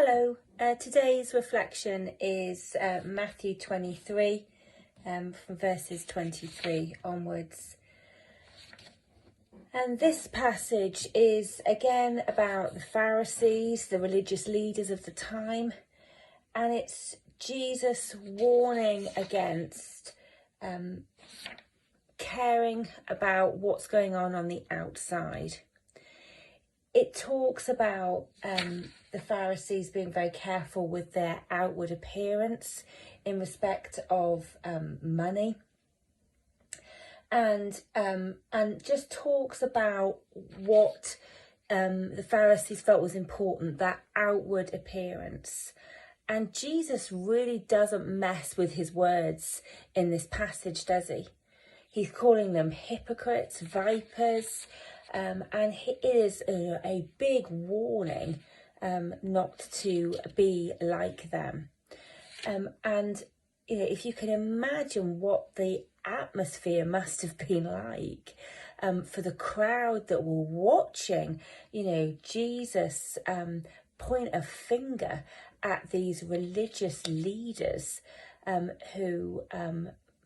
Hello, today's reflection is Matthew 23 from verses 23 onwards. And this passage is again about the Pharisees, the religious leaders of the time, and it's Jesus warning against caring about what's going on the outside. It talks about the Pharisees being very careful with their outward appearance in respect of money, and just talks about what the Pharisees felt was important, that outward appearance. And Jesus really doesn't mess with his words in this passage, does he? He's calling them hypocrites, vipers, and it is a big warning not to be like them. And if you can imagine what the atmosphere must have been like for the crowd that were watching, Jesus point a finger at these religious leaders who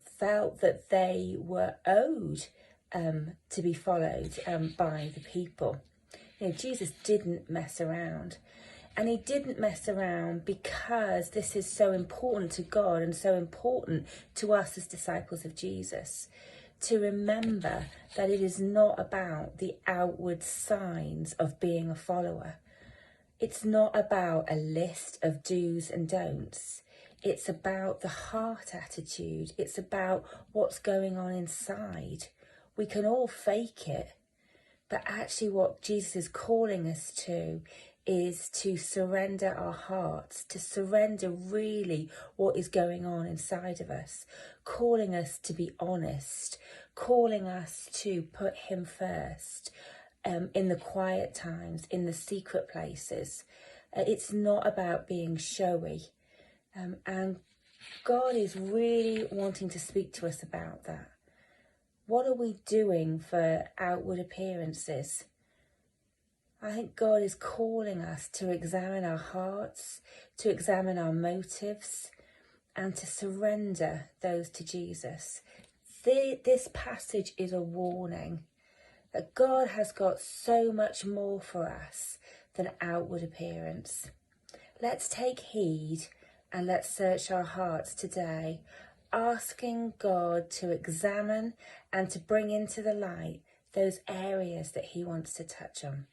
felt that they were owed to be followed by the people. Jesus didn't mess around, and he didn't mess around because this is so important to God and so important to us as disciples of Jesus, to remember that it is not about the outward signs of being a follower. It's not about a list of do's and don'ts. It's about the heart attitude. It's about what's going on inside. We can all fake it, but actually what Jesus is calling us to is to surrender our hearts, to surrender really what is going on inside of us, calling us to be honest, calling us to put him first in the quiet times, in the secret places. It's not about being showy. And God is really wanting to speak to us about that. What are we doing for outward appearances? I think God is calling us to examine our hearts, to examine our motives, and to surrender those to Jesus. This passage is a warning that God has got so much more for us than outward appearance. Let's take heed and let's search our hearts today, asking God to examine and to bring into the light those areas that he wants to touch on.